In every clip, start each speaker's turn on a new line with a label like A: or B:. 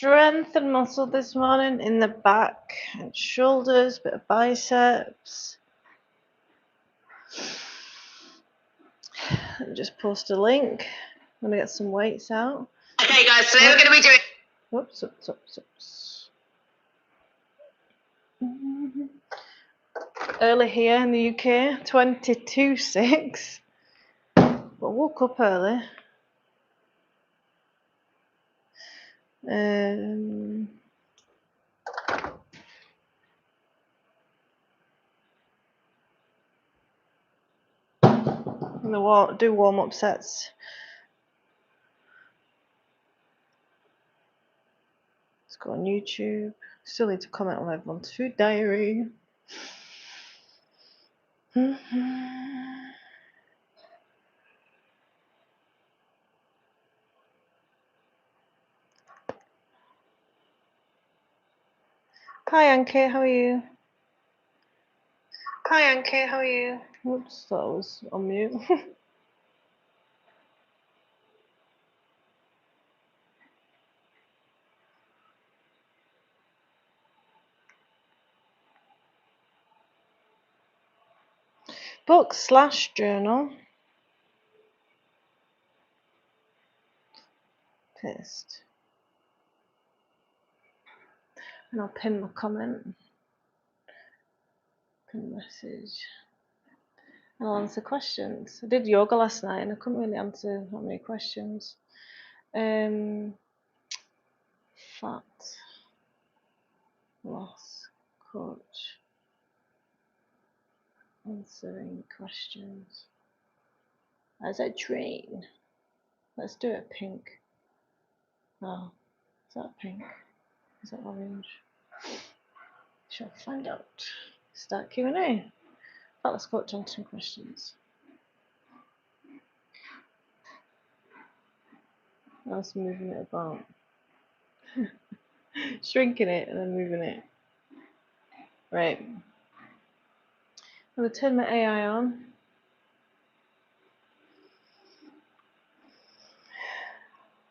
A: strength and muscle this morning in the back and shoulders, bit of biceps. Let me just post a link. I'm going to get some weights out.
B: Okay, guys, today we're going to be doing...
A: Oops. Early here in the UK, 22:06. But woke up early. Do warm-up sets. Let's go on YouTube. Still need to comment on everyone's food diary. Hi Anke, how are you? Oops, that was on mute. Book/journal. Paste. And I'll pin my comment. Pin message. And I'll answer questions. I did yoga last night and I couldn't really answer that many questions. Fat loss coach. Answering questions. As I train. Let's do it pink. Oh, is that pink? Is that orange? Shall find out. Start Q&A. Let's go to answering questions. I was moving it about. Shrinking it and then moving it. Right. I'm going to turn my AI on.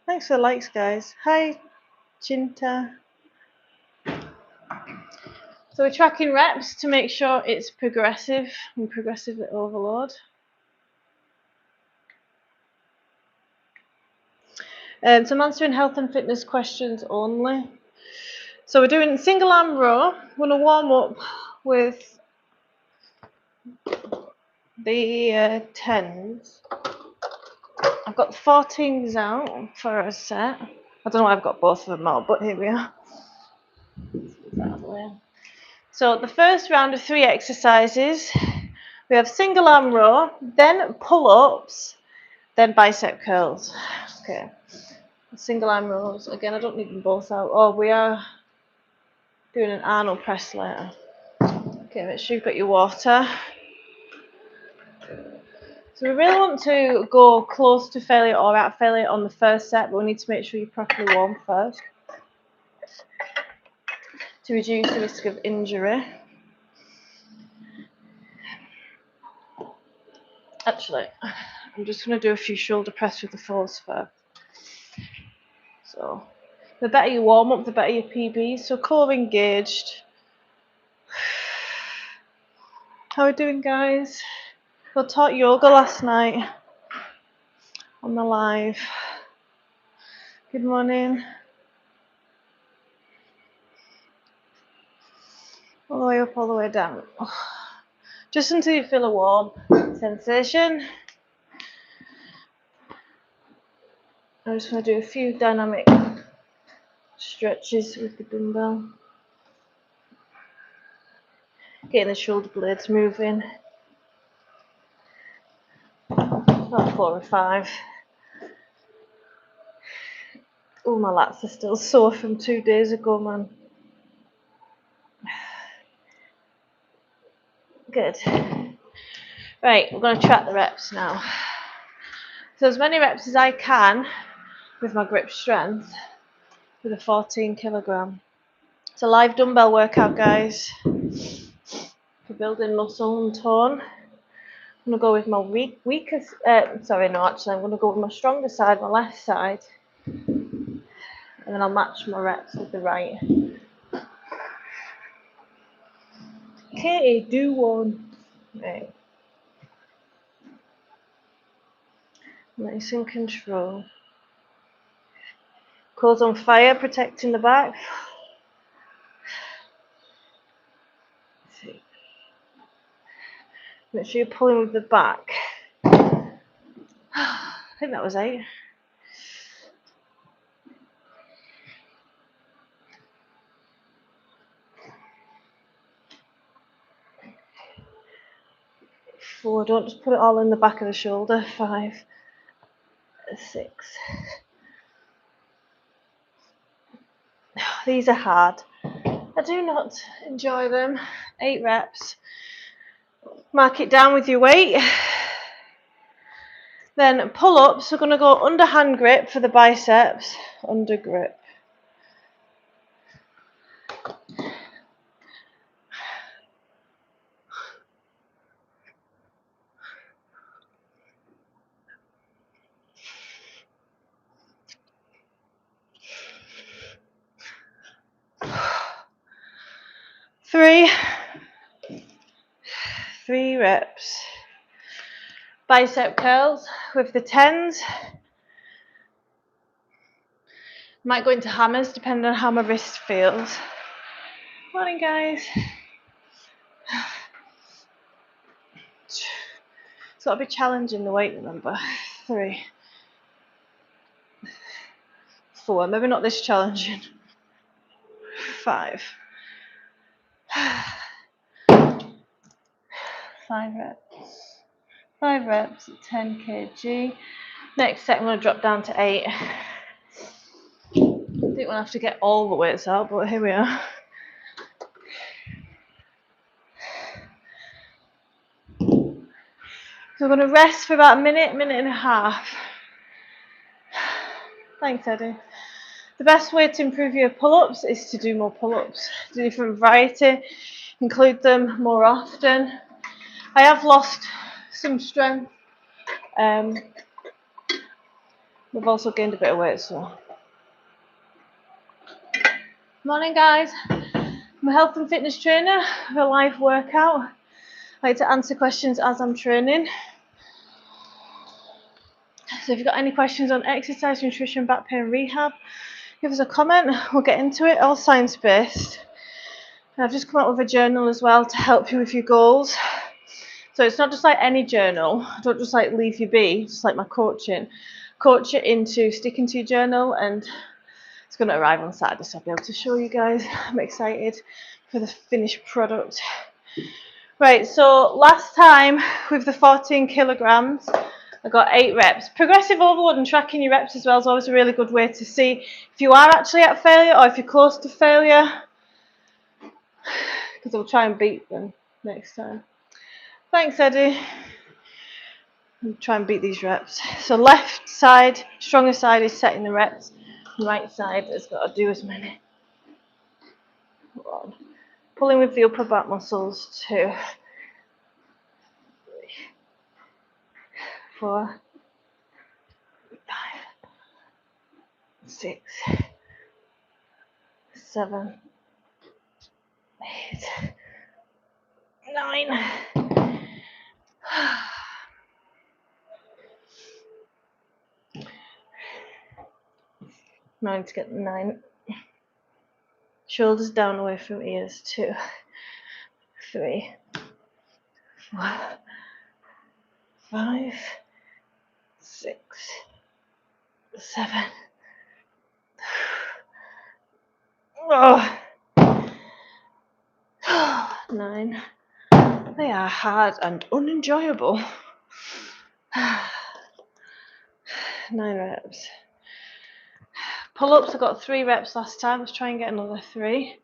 A: Thanks for the likes, guys. Hi, Chinta. So we're tracking reps to make sure it's progressive and progressive overload. So I'm answering health and fitness questions only. So we're doing single arm row. I'm going to warm up with the 10s. I've got the 14s out for a set. I don't know why I've got both of them out, but here we are. So the first round of 3 exercises, we have single arm row, then pull-ups, then bicep curls. Okay, single arm rows. Again, I don't need them both out. Oh, we are doing an Arnold press later. Okay, make sure you've got your water. So we really want to go close to failure or at failure on the first set, but we need to make sure you're properly warm first to reduce the risk of injury. Actually, I'm just going to do a few shoulder press with the fours first. So the better you warm up, the better your PB. So core engaged. How are we doing, guys? I taught yoga last night on the live. Good morning. All the way up, all the way down. Just until you feel a warm sensation. I'm just going to do a few dynamic stretches with the dumbbell. Getting the shoulder blades moving. About 4 or 5. Oh, my lats are still sore from 2 days ago, man. Good. Right, we're going to track the reps now. So as many reps as I can with my grip strength with a 14 kilogram. It's a live dumbbell workout, guys, for building muscle and tone. I'm going to go with my I'm going to go with my stronger side, my left side. And then I'll match my reps with the right. Okay, do one. Right. Nice and control. Clothes on fire, protecting the back. Make sure you're pulling with the back. I think that was 8. Four, don't just put it all in the back of the shoulder. 5, 6. These are hard. I do not enjoy them. 8 reps. Mark it down with your weight. Then pull-ups, we're going to go under hand grip for the biceps. Under grip. Three reps. Bicep curls with the 10s. Might go into hammers depending on how my wrist feels. Morning, guys. It's got to be challenging the weight, remember. 3, 4, maybe not this challenging. 5. 5 reps. 5 reps at 10 kg. Next set, I'm going to drop down to 8. Didn't want to have to get all the weights out, but here we are. So we're going to rest for about a minute and a half. Thanks, Eddie. The best way to improve your pull-ups is to do more pull-ups. Do different variety, include them more often. I have lost some strength. We've also gained a bit of weight, so. Morning, guys. I'm a health and fitness trainer of a live workout. I like to answer questions as I'm training. So if you've got any questions on exercise, nutrition, back pain, rehab, give us a comment. We'll get into it. All science-based. I've just come up with a journal as well to help you with your goals. So it's not just like any journal. I don't just like leave you be, just like my coaching. Coach it into sticking to your journal, and it's going to arrive on Saturday, so I'll be able to show you guys. I'm excited for the finished product. Right, so last time with the 14 kilograms, I got 8 reps. Progressive overload and tracking your reps as well is always a really good way to see if you are actually at failure or if you're close to failure, because I'll try and beat them next time. Thanks, Eddie. I'll try and beat these reps. So left side, stronger side is setting the reps. Right side has got to do as many. One. Pulling with the upper back muscles. 2, 3, 4, 5, 6, 7, 8, 9. Now I need to get 9. Shoulders down away from ears. 2, 3, 4, 5, 6, 7. Oh. 9. They are hard and unenjoyable. 9 reps. Pull-ups, I got 3 reps last time. Let's try and get another 3.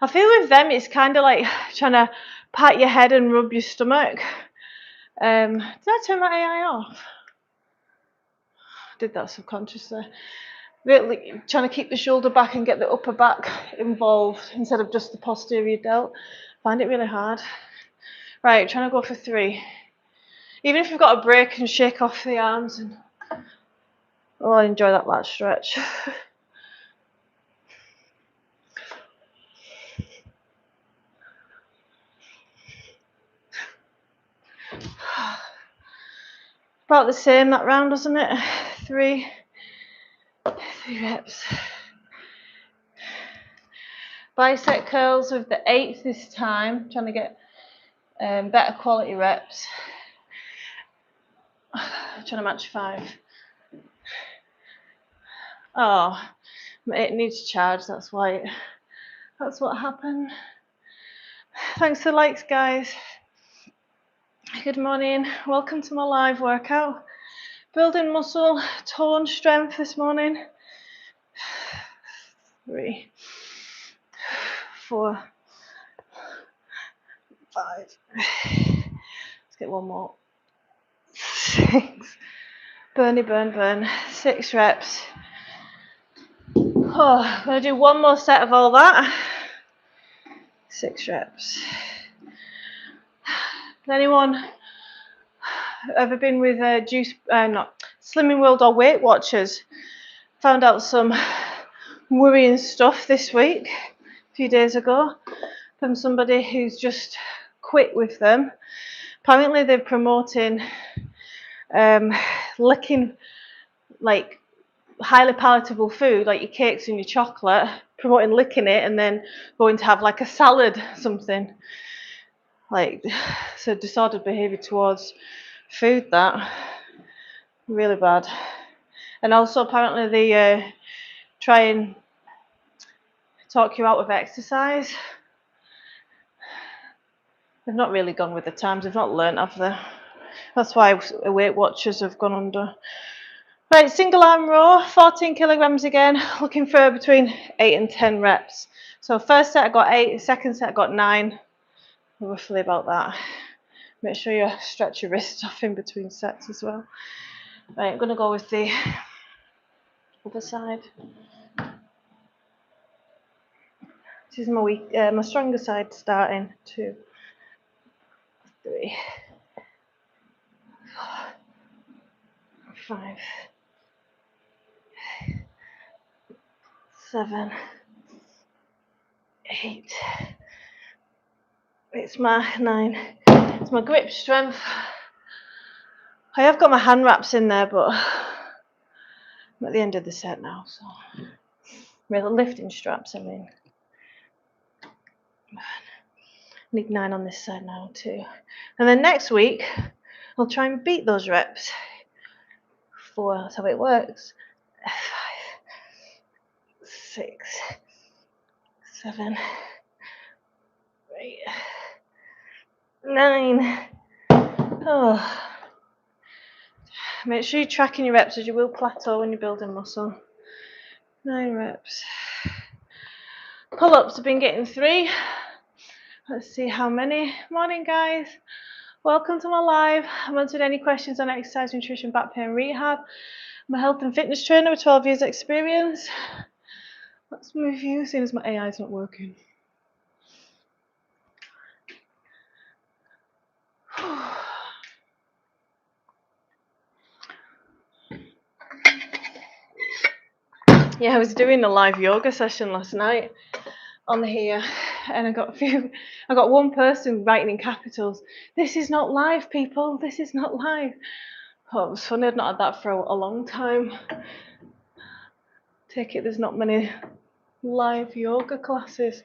A: I feel with them it's kind of like trying to pat your head and rub your stomach. Did I turn my AI off? I did that subconsciously. Really trying to keep the shoulder back and get the upper back involved instead of just the posterior delt. Find it really hard. Right, trying to go for 3. Even if you've got a break and shake off the arms. And oh, I enjoy that lat stretch. about the same that round, doesn't it? Three reps. Bicep curls with the 8 this time, trying to get better quality reps. Trying to match 5. Oh, it needs to charge, that's what happened. Thanks for the likes, guys. Good morning, welcome to my live workout. Building muscle, tone, strength this morning. 3, 4, 5. Let's get one more. 6. Burn. 6 reps. Oh, I'm going to do one more set of all that. 6 reps. Anyone ever been with Slimming World or Weight Watchers? Found out some worrying stuff this week, a few days ago, from somebody who's just quit with them. Apparently they're promoting licking, like highly palatable food, like your cakes and your chocolate, promoting licking it and then going to have like a salad, something. Like, so disordered behaviour towards food, that. Really bad. And also apparently they try and talk you out of exercise. They've not really gone with the times, they've not learnt, have they? That's why Weight Watchers have gone under. Right, single arm row, 14 kilograms again, looking for between 8 and 10 reps. So first set I got 8, second set I got 9, roughly about that. Make sure you stretch your wrists off in between sets as well. Right, I'm going to go with the other side. This is my stronger side starting. 2, 3, 4, 5, 7, 8. It's my 9. It's my grip strength. I have got my hand wraps in there, but I'm at the end of the set now, so the lifting straps, I mean. I need 9 on this side now too. And then next week, I'll try and beat those reps. 4, that's how it works. 5, 6, 7, 8, 9. Oh. Make sure you're tracking your reps, as you will plateau when you're building muscle. 9 reps. Pull-ups, I've been getting 3. Let's see how many. Morning, guys. Welcome to my live. I'm answering any questions on exercise, nutrition, back pain, rehab. I'm a health and fitness trainer with 12 years experience. Let's move you, seeing as my AI is not working. Yeah, I was doing a live yoga session last night on here, and I got one person writing in capitals, "This is not live, people, this is not live." Oh, it was funny, I'd not had that for a long time. Take it there's not many live yoga classes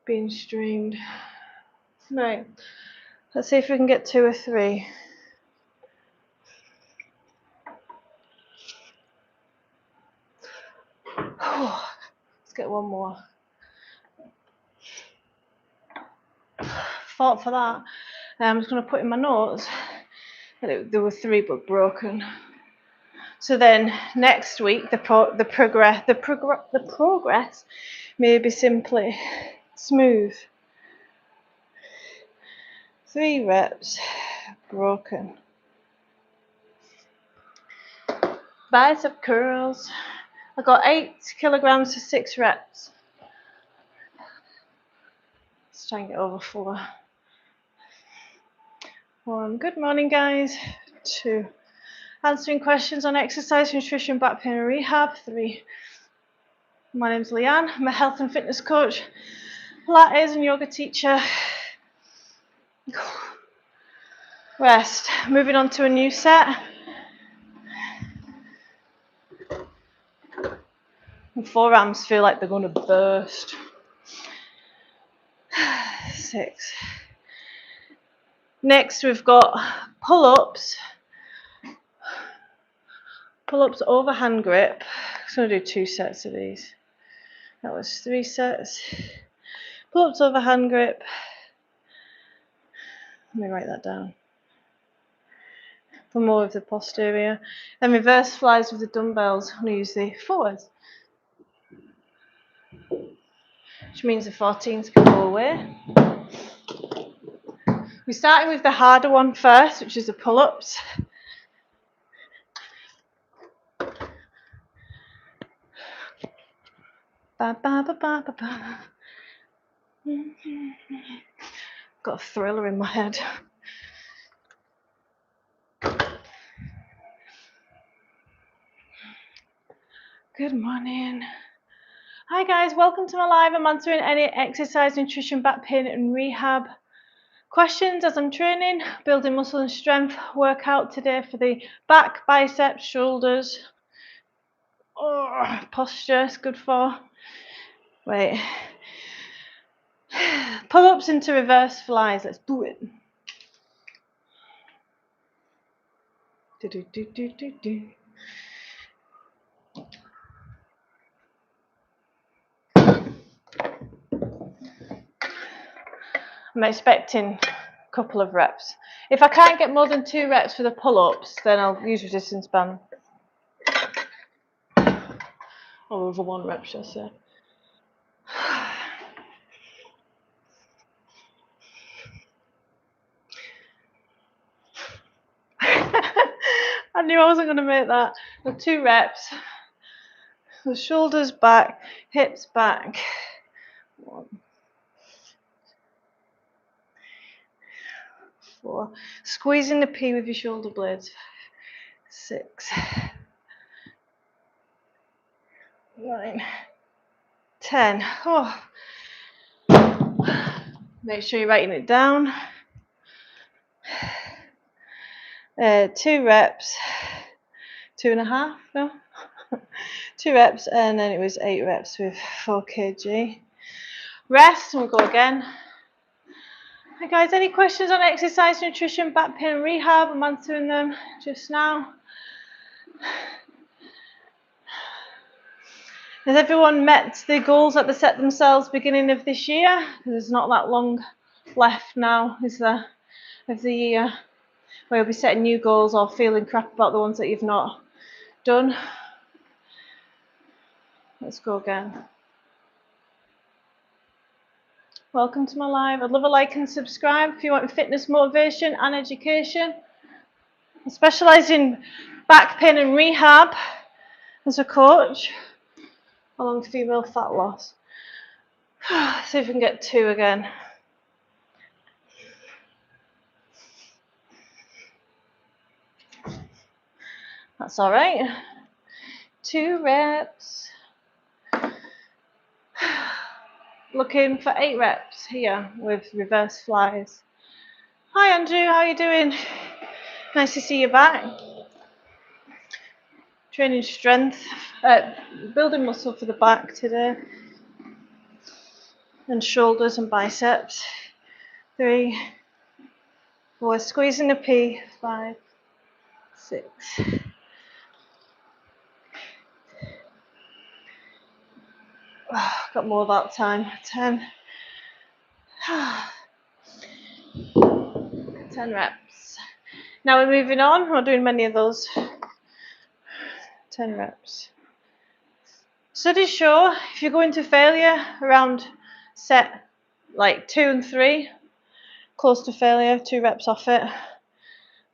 A: being streamed. Right, let's see if we can get 2 or 3. Let's get one more. Fought for that. I'm just going to put in my notes that there were 3 but broken. So then next week the progress may be simply smooth. 3 reps, broken. Bicep curls. I got 8 kilograms for 6 reps. Let's try and get over 4. 1. Good morning, guys. 2. Answering questions on exercise, nutrition, back pain and rehab. 3. My name's Leanne. I'm a health and fitness coach, Pilates and yoga teacher. Rest. Moving on to a new set. My forearms feel like they're going to burst. 6. Next, we've got pull-ups. Pull-ups over hand grip. I'm just going to do 2 sets of these. That was 3 sets. Pull-ups over hand grip. Let me write that down. For more of the posterior. Then reverse flies with the dumbbells. I'm going to use the forwards. Which means the 14s can go away. We're starting with the harder one first, which is the pull-ups. Ba, ba, ba, ba, ba, ba. Got a thriller in my head. Good morning. Hi guys, welcome to my live. I'm answering any exercise, nutrition, back pain and rehab questions as I'm training, building muscle and strength workout today for the back, biceps, shoulders. Oh, posture is good for. Wait. Pull-ups into reverse flies. Let's do it. Do, do, do, do, do, do. I'm expecting a couple of reps. If I can't get more than 2 reps for the pull-ups, then I'll use resistance band. Or over 1 rep, shall I say. I knew I wasn't going to make that. The 2 reps. The shoulders back, hips back. 1, 4. Squeezing the P with your shoulder blades. 6. 9. 10. Oh. Make sure you're writing it down. 2 reps. 2.5, no? 2 reps, and then it was 8 reps with 4 kg. Rest, and we'll go again. Hi guys, any questions on exercise, nutrition, back pain and rehab? I'm answering them just now. Has everyone met the goals that they set themselves beginning of this year? There's not that long left now, is there, of the year, where you'll be setting new goals or feeling crap about the ones that you've not done. Let's go again. Welcome to my live. I'd love a like and subscribe if you want fitness, motivation and education. I specialise in back pain and rehab as a coach, along with female fat loss. See if we can get 2 again. That's all right. 2 reps. Looking for 8 reps here with reverse flies. Hi Andrew, how are you doing? Nice to see you back. Training strength, building muscle for the back today. And shoulders and biceps. 3, 4, squeezing the P. 5, 6. Oh, got more that time. 10. 10 reps. Now we're moving on. We're not doing many of those. 10 reps. Studies show if you go into failure around set like 2 and 3, close to failure, 2 reps off it,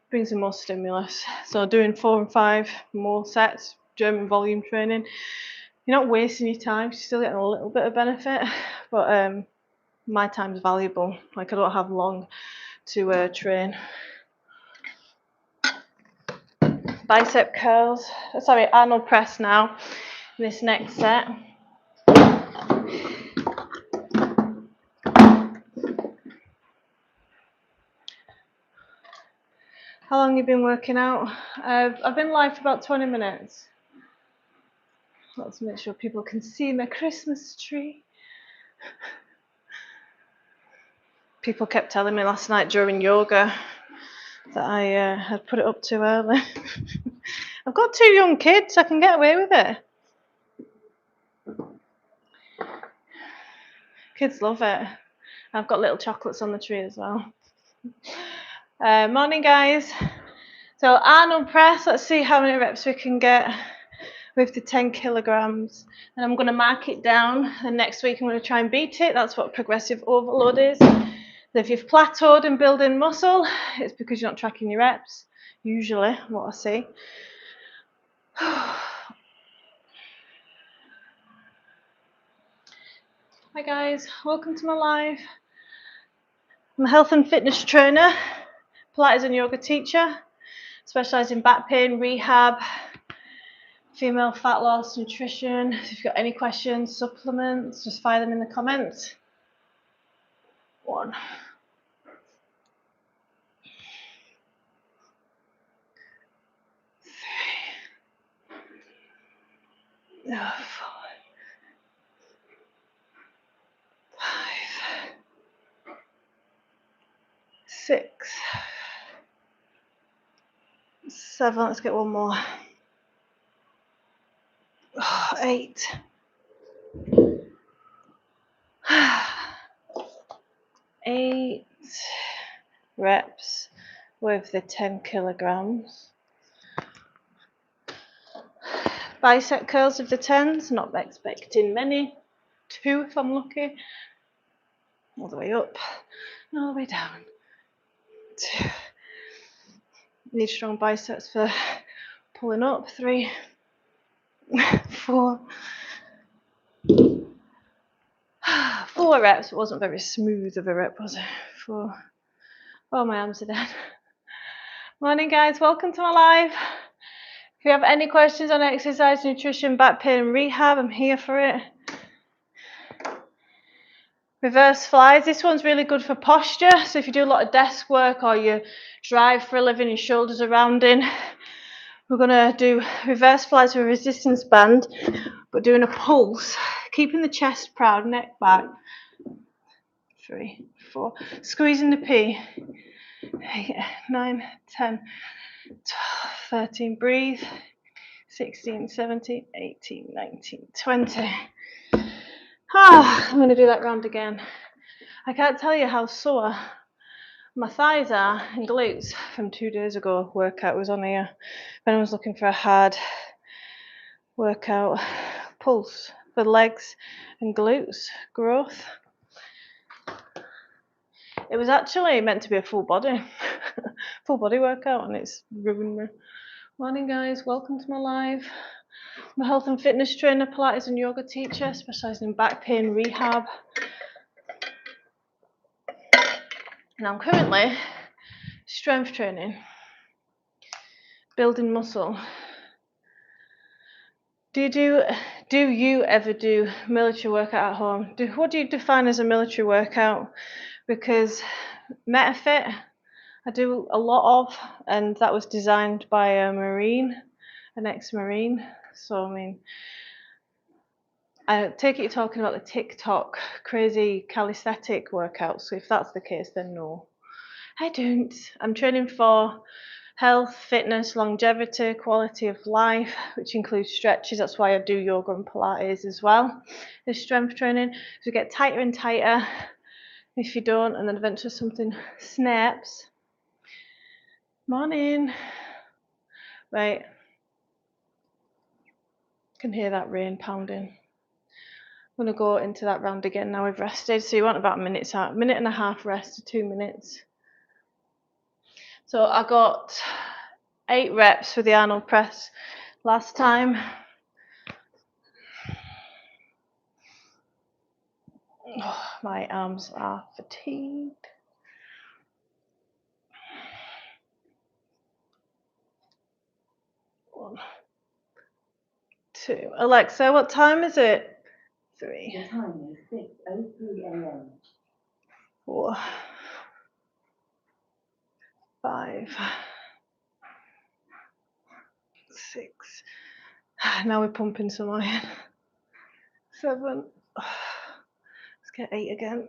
A: brings in more stimulus. So doing 4 and 5 more sets, German volume training, you're not wasting your time, you're still getting a little bit of benefit, but my time's valuable. Like I don't have long to train. Bicep curls, sorry, Arnold press now, this next set. How long have you been working out? I've been live for about 20 minutes. Let's make sure people can see my Christmas tree. People kept telling me last night during yoga that I had put it up too early. I've got 2 young kids, I can get away with it. Kids love it. I've got little chocolates on the tree as well. Morning, guys. So Arnold press, let's see how many reps we can get with the 10 kilograms. And I'm going to mark it down, and next week I'm going to try and beat it. That's what progressive overload is. If you've plateaued in building muscle, it's because you're not tracking your reps, usually, what I see. Hi guys, welcome to my live. I'm a health and fitness trainer, Pilates and yoga teacher, specialise in back pain, rehab, female fat loss, nutrition. If you've got any questions, supplements, just fire them in the comments. 1. 3. 4. 5. 6. 7. Let's get one more. 8. 8 reps with the 10 kilograms. Bicep curls with the 10s, not expecting many. 2 if I'm lucky. All the way up, all the way down. 2. Need strong biceps for pulling up. 3. 4. 4 reps. It wasn't very smooth of a rep, was it? 4. Oh, my arms are dead. Morning, guys. Welcome to my live. If you have any questions on exercise, nutrition, back pain, and rehab, I'm here for it. Reverse flies. This one's really good for posture. So if you do a lot of desk work or you drive for a living, your shoulders are rounding, we're going to do reverse flies with a resistance band, but doing a pulse, keeping the chest proud, neck back. 3, 4, squeezing the P. 8, 9, 10, 12, 13, breathe. 16, 17, 18, 19, 20. I'm going to do that round again. I can't tell you how sore my thighs are and glutes from 2 days ago. Workout was on here. If anyone's looking for a hard workout, pulse for legs and glutes growth. It was actually meant to be a full body workout, and it's ruined me. Morning, guys. Welcome to my live. I'm a health and fitness trainer, Pilates and yoga teacher, specialising in back pain rehab. And I'm currently strength training, building muscle. Do you ever do military workout at home? What do you define as a military workout? Because MetaFit, I do a lot of, and that was designed by a Marine, an ex-Marine. So, I mean, I take it you're talking about the TikTok crazy calisthenic workouts. So if that's the case, then no. I don't. I'm training for health, fitness, longevity, quality of life, which includes stretches. That's why I do yoga and Pilates as well. There's strength training. So you get tighter and tighter if you don't, and then eventually something snaps. Morning. Right. Can hear that rain pounding. I'm going to go into that round again now we've rested. So you want about a minute and a half rest to 2 minutes. So I got 8 reps for the Arnold press last time. Oh, my arms are fatigued. 1, 2. Alexa, what time is it? 3.
C: The time is 6:03 a.m.
A: 4, 5, 6, Now we're pumping some iron. 7. Let's get 8 again.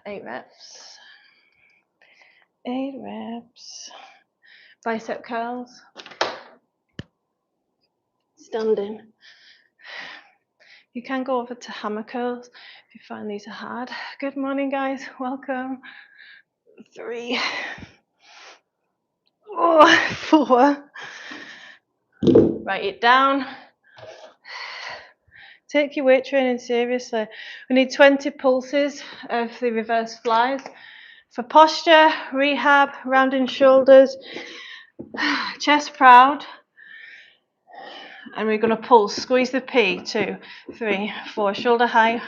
A: 8 reps. 8 reps. Bicep curls. Standing. You can go over to hammer curls if you find these are hard. Good morning, guys. Welcome. 3. 4. Write it down. Take your weight training seriously. We need 20 pulses of the reverse flies. For posture, rehab, rounding shoulders, chest proud. And we're going to pulse. Squeeze the P. 2, 3, 4. Shoulder high.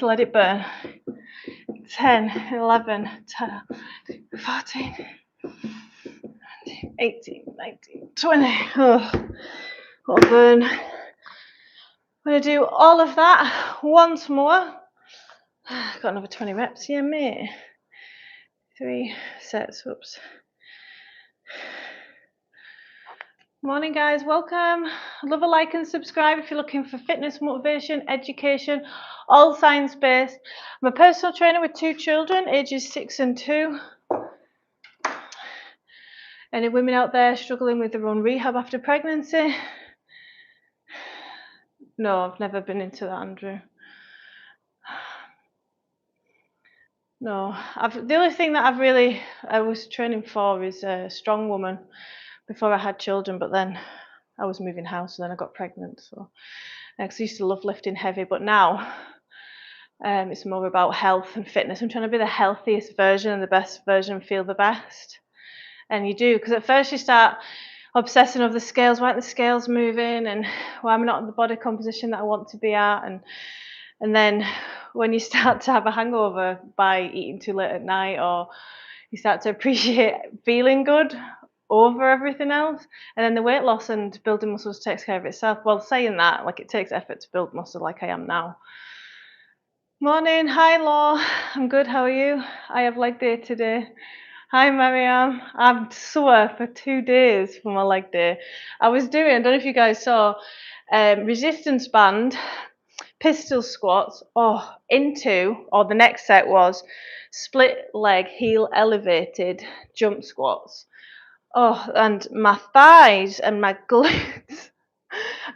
A: Let it burn. 10, 11, 12, 14, 18, 19, 20. Oh, got to burn. I'm going to do all of that once more. Got another 20 reps here, mate. 3 sets. Whoops. Morning, guys. Welcome. Love a like and subscribe if you're looking for fitness, motivation, education, all science-based. I'm a personal trainer with 2 children, ages 6 and 2. Any women out there struggling with their own rehab after pregnancy? No, I've never been into that, Andrew. No, the only thing that I was training for is a strong woman before I had children, but then I was moving house and then I got pregnant. So I used to love lifting heavy, but now it's more about health and fitness. I'm trying to be the healthiest version and the best version and feel the best. And you do, because at first you start obsessing over the scales. Why aren't the scales moving? And why am I not in the body composition that I want to be at? And then when you start to have a hangover by eating too late at night, or you start to appreciate feeling good over everything else, and then the weight loss and building muscles takes care of itself. Well, saying that, like, it takes effort to build muscle like I am now. Morning. Hi, Law. I'm good. How are you? I have leg day today. Hi, Mariam. I'm sore for 2 days for my leg day. I was doing, I don't know if you guys saw, resistance band, pistol squats, or the next set was split leg, heel elevated jump squats. Oh, and my thighs and my glutes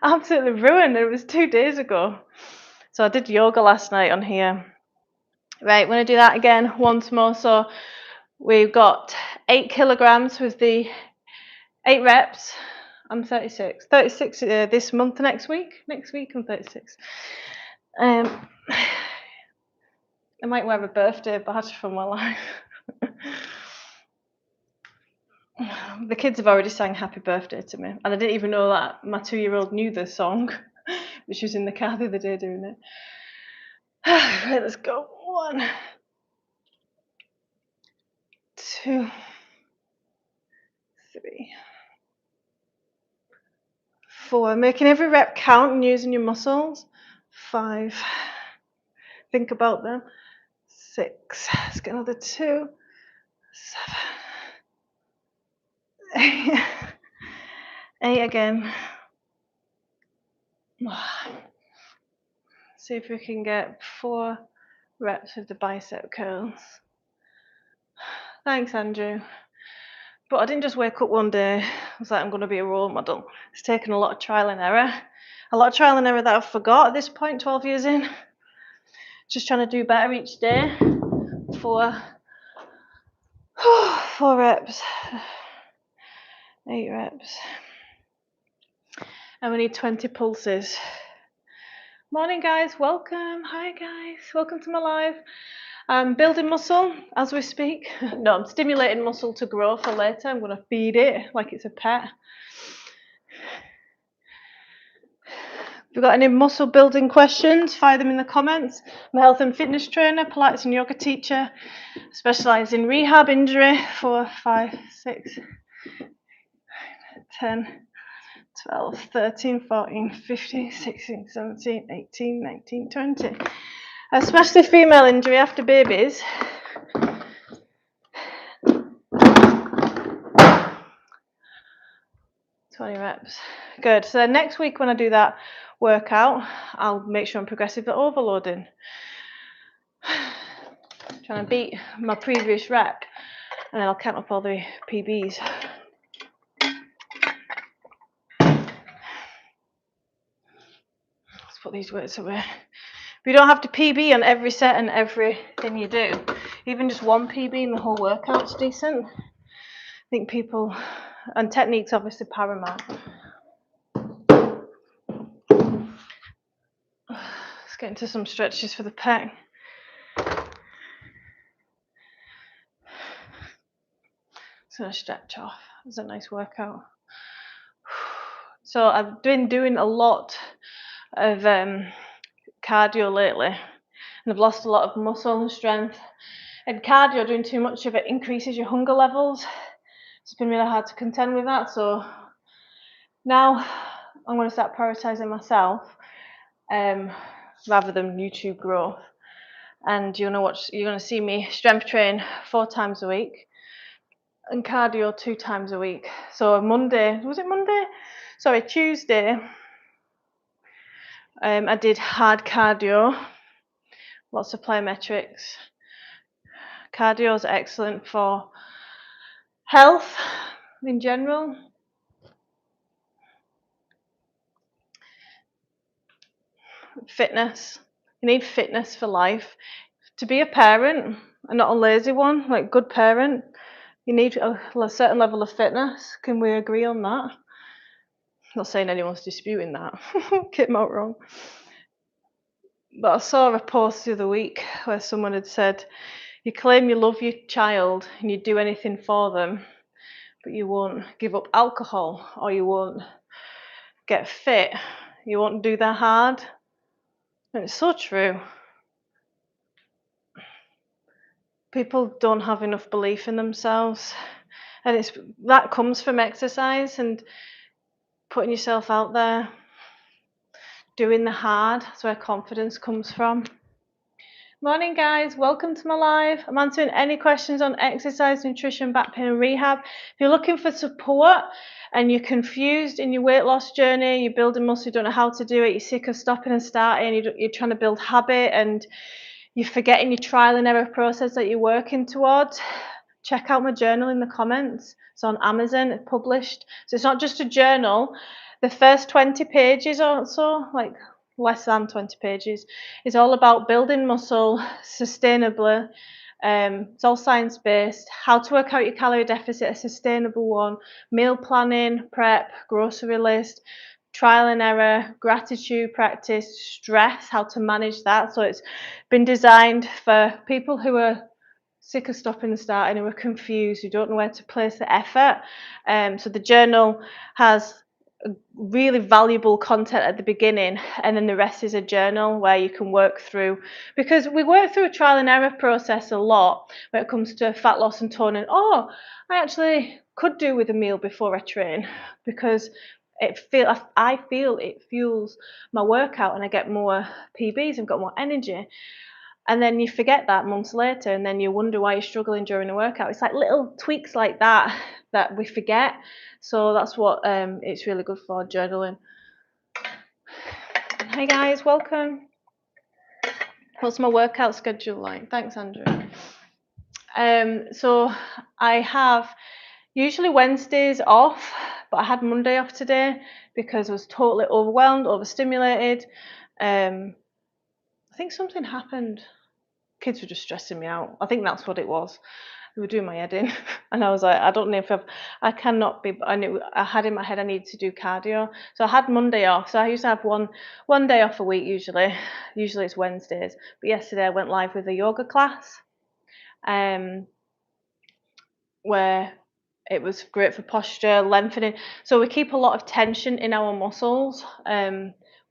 A: absolutely ruined. It was 2 days ago. So I did yoga last night on here. Right, we're going to do that again once more. So we've got 8 kilograms with the 8 reps. I'm 36. 36 this month, next week. Next week I'm 36. I might wear a birthday badge for my life. The kids have already sang happy birthday to me. And I didn't even know that my 2-year-old knew the song. But she was in the car the other day doing it. Right, let's go. 1, 2, 3, 4. Making every rep count and using your muscles. 5. Think about them. 6. Let's get another 2. 7. 8 again. See if we can get 4 reps of the bicep curls. Thanks, Andrew. But I didn't just wake up one day. I was like, I'm going to be a role model. It's taken a lot of trial and error. A lot of trial and error that I've forgot at this point, 12 years in. Just trying to do better each day. 4 reps. 8 reps. And we need 20 pulses. Morning, guys. Welcome. Hi, guys. Welcome to my live. I'm building muscle as we speak. No, I'm stimulating muscle to grow for later. I'm going to feed it like it's a pet. If you've got any muscle building questions, fire them in the comments. I'm a health and fitness trainer, Pilates and yoga teacher. I specialise in rehab, injury, 4, 5, 6, 10, 12, 13, 14, 15, 16, 17, 18, 19, 20. Especially female injury after babies. 20 reps. Good. So then next week when I do that workout, I'll make sure I'm progressive at overloading. Trying to beat my previous rep, and then I'll count up all the PBs. Let's put these weights away. But you don't have to PB on every set and everything you do. Even just one PB in the whole workout's decent. I think people, and technique's obviously paramount. Let's get into some stretches for the pec. Just gonna stretch off. It's a nice workout. So I've been doing a lot of cardio lately, and I've lost a lot of muscle and strength. And cardio, doing too much of it increases your hunger levels. It's been really hard to contend with that. So now I'm going to start prioritizing myself rather than YouTube growth. And you're going to see me strength train 4 times a week and cardio 2 times a week. So Tuesday, I did hard cardio, lots of plyometrics. Cardio is excellent for health in general. Fitness. You need fitness for life. To be a parent, and not a lazy one, like good parent, you need a certain level of fitness. Can we agree on that? Not saying anyone's disputing that. Get me out wrong. But I saw a post the other week where someone had said, you claim you love your child and you'd do anything for them, but you won't give up alcohol, or you won't get fit, you won't do that hard. And it's so true. People don't have enough belief in themselves, and that comes from exercise and putting yourself out there, doing the hard. That's where confidence comes from. Morning guys, welcome to my live. I'm answering any questions on exercise, nutrition, back pain and rehab. If you're looking for support and you're confused in your weight loss journey, you're building muscle, you don't know how to do it, you're sick of stopping and starting, you're trying to build habit and you're forgetting your trial and error process that you're working towards, check out my journal in the comments. It's on Amazon, it's published. So it's not just a journal. The first 20 pages or so, like less than 20 pages, is all about building muscle sustainably. It's all science-based. How to work out your calorie deficit, a sustainable one. Meal planning, prep, grocery list, trial and error, gratitude practice, stress, how to manage that. So it's been designed for people who are sick of stopping and starting, who are confused, who don't know where to place the effort. So the journal has really valuable content at the beginning, and then the rest is a journal where you can work through, because we work through a trial and error process a lot when it comes to fat loss and toning. I actually could do with a meal before I train, because I feel it fuels my workout and I get more PBs and got more energy. And then you forget that months later, and then you wonder why you're struggling during the workout. It's like little tweaks like that that we forget. So that's what it's really good for, journaling. Hi guys, welcome. What's my workout schedule like? Thanks, Andrew. So I have usually Wednesdays off, but I had Monday off today because I was totally overwhelmed, overstimulated. I think something happened. Kids were just stressing me out. I think that's what it was. They were doing my head in, and I was like, I don't know if I cannot be. I had in my head I needed to do cardio, so I had Monday off. So I used to have one day off a week usually. Usually it's Wednesdays, but yesterday I went live with a yoga class, where it was great for posture, lengthening. So we keep a lot of tension in our muscles.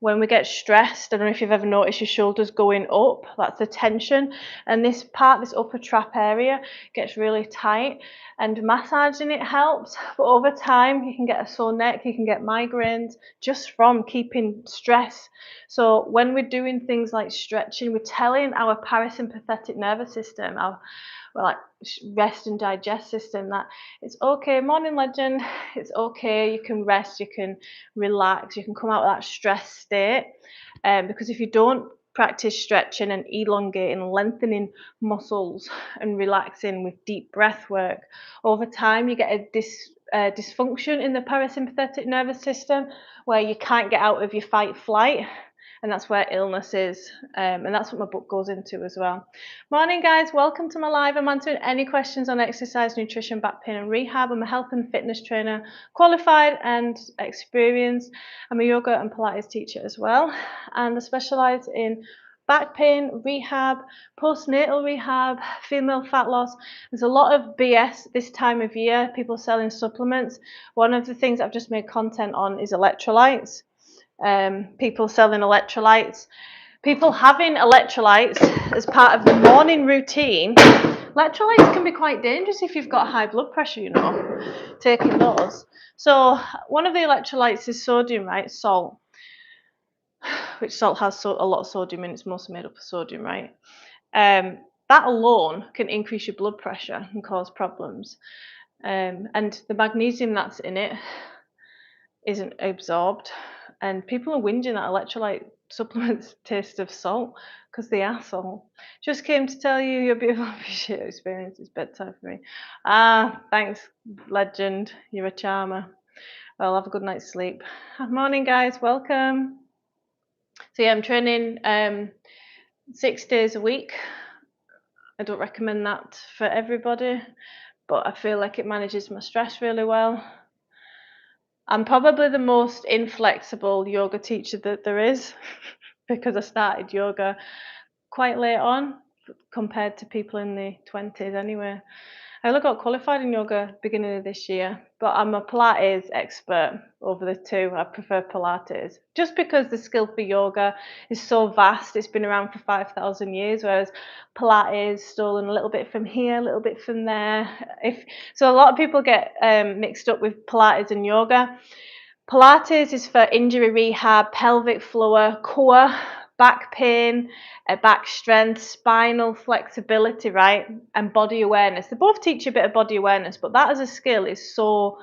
A: When we get stressed, I don't know if you've ever noticed your shoulders going up, that's the tension. And this upper trap area gets really tight, and massaging it helps. But over time, you can get a sore neck, you can get migraines just from keeping stress. So when we're doing things like stretching, we're telling our parasympathetic nervous system, like rest and digest system, that it's okay. Morning Legend, it's okay. You can rest, you can relax, you can come out of that stress state. Because if you don't practice stretching and elongating, lengthening muscles and relaxing with deep breath work, over time you get a dysfunction in the parasympathetic nervous system where you can't get out of your fight flight, and that's where illness is, and that's what my book goes into as well. Morning guys, welcome to my live. I'm answering any questions on exercise, nutrition, back pain and rehab. I'm a health and fitness trainer, qualified and experienced. I'm a yoga and Pilates teacher as well, and I specialise in back pain, rehab, postnatal rehab, female fat loss. There's a lot of BS this time of year, people selling supplements. One of the things I've just made content on is electrolytes. People selling electrolytes, people having electrolytes as part of the morning routine. Electrolytes can be quite dangerous if you've got high blood pressure, taking those. So one of the electrolytes is sodium, right? Salt, which salt has a lot of sodium in, it's mostly made up of sodium, right? That alone can increase your blood pressure and cause problems. And the magnesium that's in it isn't absorbed, and people are whinging that electrolyte supplements taste of salt because they are salt. Just came to tell you your beautiful appreciate experience. It's bedtime for me. Thanks Legend, you're a charmer. Well, have a good night's sleep. Morning guys, welcome. So yeah, I'm training 6 days a week. I don't recommend that for everybody, but I feel like it manages my stress really well. I'm probably the most inflexible yoga teacher that there is because I started yoga quite late on compared to people in the 20s anyway. I only got qualified in yoga beginning of this year, but I'm a Pilates expert over the two. I prefer Pilates just because the skill for yoga is so vast. It's been around for 5,000 years, whereas Pilates stolen a little bit from here, a little bit from there. So a lot of people get mixed up with Pilates and yoga. Pilates is for injury rehab, pelvic floor, core, back pain, back strength, spinal flexibility, right? And body awareness. They both teach you a bit of body awareness, but that as a skill is so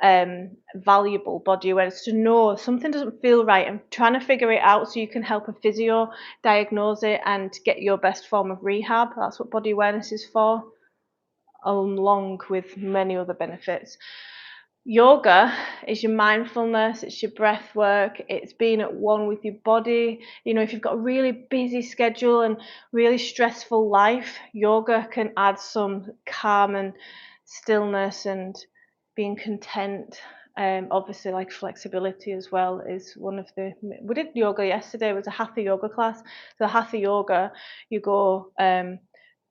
A: valuable, body awareness, to know something doesn't feel right and trying to figure it out so you can help a physio diagnose it and get your best form of rehab. That's what body awareness is for, along with many other benefits. Yoga is your mindfulness, it's your breath work, it's being at one with your body. If you've got a really busy schedule and really stressful life, yoga can add some calm and stillness and being content. Obviously, like flexibility as well is one of the. We did yoga yesterday. It was a hatha yoga class. So hatha yoga, you go.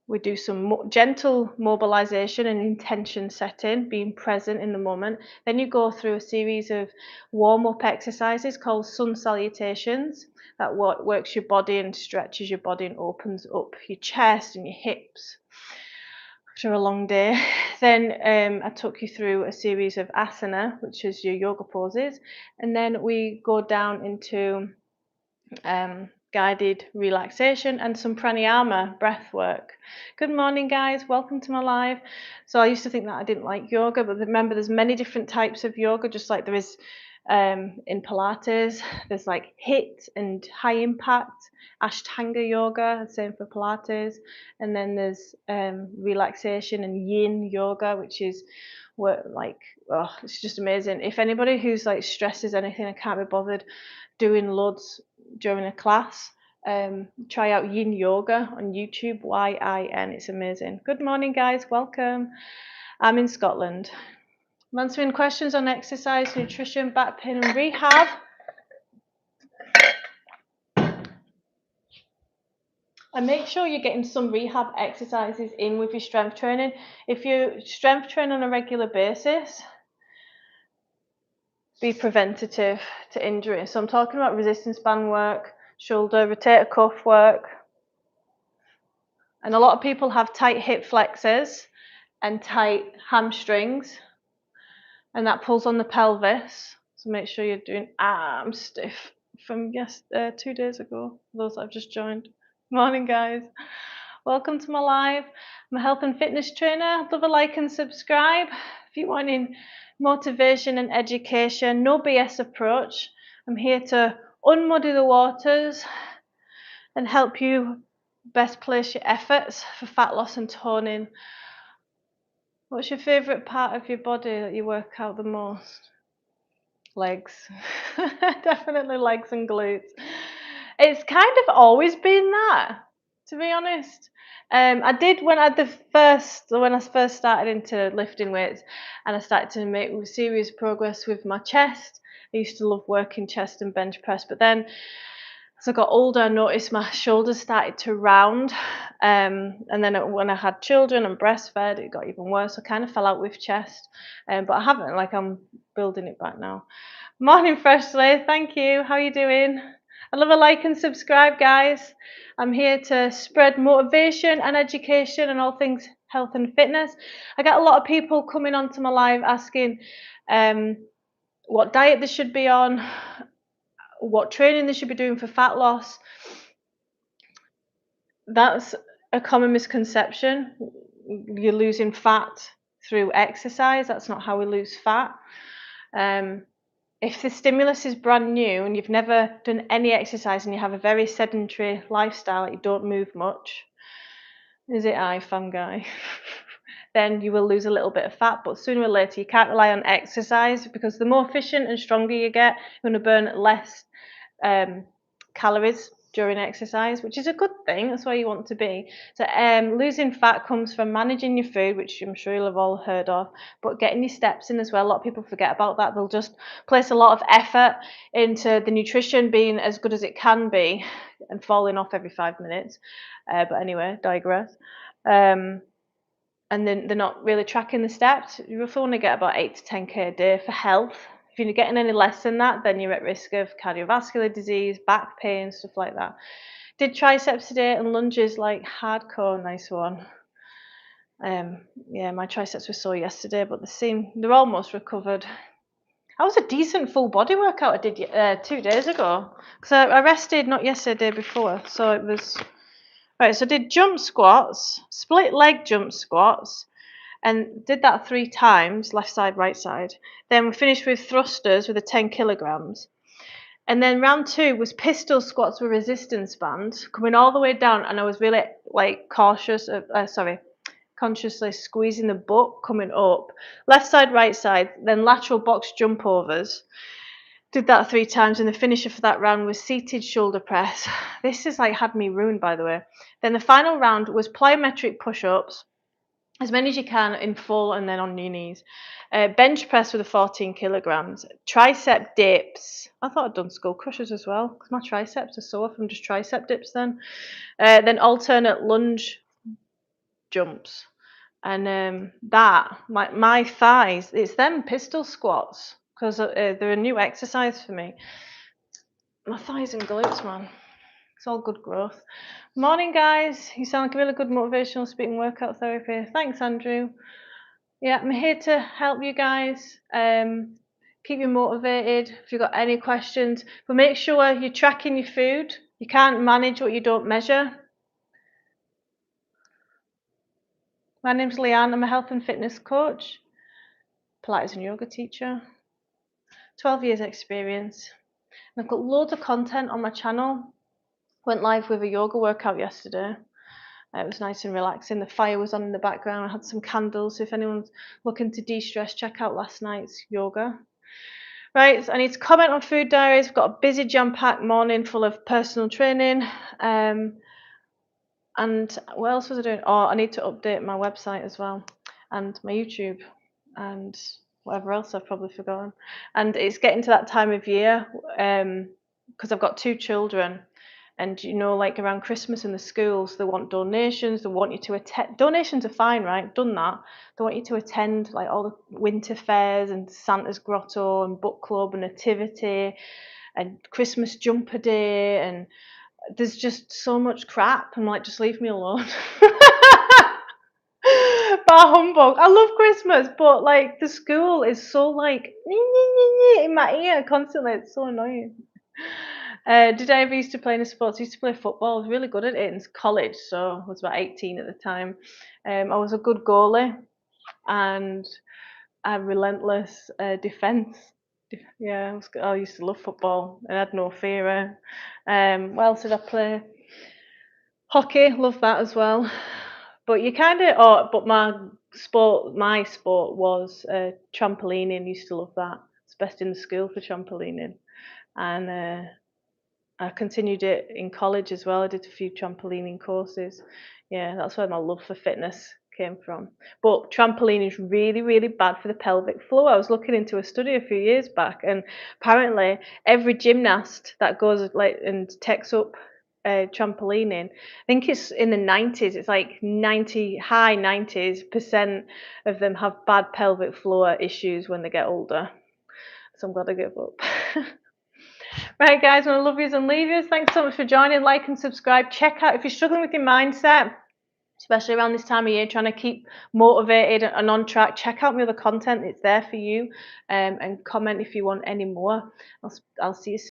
A: We do some gentle mobilization and intention setting, being present in the moment. Then you go through a series of warm-up exercises called sun salutations that works your body and stretches your body and opens up your chest and your hips after a long day. Then I took you through a series of asana, which is your yoga poses, and then we go down into guided relaxation and some pranayama breath work. Good morning guys, welcome to my live. So I used to think that I didn't like yoga, but remember there's many different types of yoga, just like there is in Pilates. There's like HIIT and high impact, Ashtanga yoga, same for Pilates, and then there's relaxation and yin yoga, which is it's just amazing. If anybody who's like stresses anything, I can't be bothered doing loads during a class, try out yin yoga on YouTube, YIN. It's amazing. Good morning guys, welcome. I'm in Scotland. I'm answering questions on exercise, nutrition, back pain and rehab. And make sure you're getting some rehab exercises in with your strength training. If you strength train on a regular basis, be preventative to injury. So I'm talking about resistance band work, shoulder, rotator cuff work. And a lot of people have tight hip flexors and tight hamstrings, and that pulls on the pelvis. So make sure you're doing arm stiff from 2 days ago, those I've just joined. Morning guys, Welcome to my live. I'm a health and fitness trainer. Love a like and subscribe. If you're wanting motivation and education, no BS approach. I'm here to unmuddy the waters and help you best place your efforts for fat loss and toning. What's your favourite part of your body that you work out the most? Legs. Definitely legs and glutes. It's kind of always been that, to be honest. I did when I first started into lifting weights, and I started to make serious progress with my chest. I used to love working chest and bench press, but then as I got older, I noticed my shoulders started to round, and then when I had children and breastfed, it got even worse. I kind of fell out with chest, but I haven't. Like, I'm building it back now. Morning, Freshly. Thank you. How are you doing? I love a like and subscribe, guys. I'm here to spread motivation and education and all things health and fitness. I get a lot of people coming onto my live asking what diet they should be on, what training they should be doing for fat loss. That's a common misconception. You're losing fat through exercise. That's not how we lose fat. If the stimulus is brand new and you've never done any exercise and you have a very sedentary lifestyle, like you don't move much, is it fun guy? Then you will lose a little bit of fat, but sooner or later you can't rely on exercise, because the more efficient and stronger you get, you're going to burn less calories during exercise, which is a good thing. That's where you want to be. So losing fat comes from managing your food, which I'm sure you'll have all heard of, but getting your steps in as well. A lot of people forget about that. They'll just place a lot of effort into the nutrition being as good as it can be and falling off every 5 minutes. But anyway, digress. And then they're not really tracking the steps. You roughly want to get about 8 to 10k a day for health. If you're getting any less than that, then you're at risk of cardiovascular disease, back pain, stuff like that. Did triceps today and lunges like hardcore. Nice one. Yeah, my triceps were sore yesterday, but they're almost recovered. That was a decent full body workout I did 2 days ago, because I rested not yesterday, day before. So it was right. So I did jump squats, split leg jump squats, and did that 3 times, left side, right side. Then we finished with thrusters with the 10 kilograms. And then round 2 was pistol squats with resistance band, coming all the way down, and I was really like consciously squeezing the butt coming up. Left side, right side, then lateral box jump overs. Did that 3 times, and the finisher for that round was seated shoulder press. This is like had me ruined, by the way. Then the final round was plyometric push-ups, as many as you can in full and then on your knees. Bench press with the 14 kilograms. Tricep dips. I thought I'd done skull crushers as well, because my triceps are sore from just tricep dips then. Then alternate lunge jumps. And my thighs, it's them pistol squats, because they're a new exercise for me. My thighs and glutes, man. It's all good growth. Morning, guys. You sound like a really good motivational speaking workout therapy. Thanks, Andrew. Yeah, I'm here to help you guys. Keep you motivated if you've got any questions. But make sure you're tracking your food. You can't manage what you don't measure. My name's Leanne. I'm a health and fitness coach, Pilates and yoga teacher. 12 years experience. And I've got loads of content on my channel. Went live with a yoga workout yesterday. It was nice and relaxing. The fire was on in the background. I had some candles. So if anyone's looking to de-stress, check out last night's yoga. Right, so I need to comment on food diaries. I've got a busy jam-packed morning full of personal training. And what else was I doing? Oh, I need to update my website as well, and my YouTube, and whatever else I've probably forgotten. And it's getting to that time of year, because I've got 2 children. And like around Christmas in the schools, they want donations. They want you to attend. Donations are fine, right? Done that. They want you to attend like all the winter fairs and Santa's Grotto and book club and nativity and Christmas jumper day, and there's just so much crap. I'm like, just leave me alone. Bah humbug. I love Christmas, but like the school is so like in my ear constantly. It's so annoying. Did I ever used to play any sports? I used to play football. I was really good at it in college, so I was about 18 at the time. I was a good goalie and a relentless defence. Yeah, I used to love football. I had no fear. What else did I play? Hockey, love that as well. But you kind of, but my sport was trampolining. Used to love that. It's best in the school for trampolining, and I continued it in college as well. I did a few trampolining courses. Yeah, that's where my love for fitness came from. But trampoline is really, really bad for the pelvic floor. I was looking into a study a few years back, and apparently every gymnast that goes and takes up trampolining, I think it's in the 90s. It's like high 90s% of them have bad pelvic floor issues when they get older. So I'm glad I gave up. Right, guys, I love yous and leave yous. Thanks so much for joining. Like and subscribe. Check out if you're struggling with your mindset, especially around this time of year, trying to keep motivated and on track. Check out my other content. It's there for you. And comment if you want any more. I'll see you soon.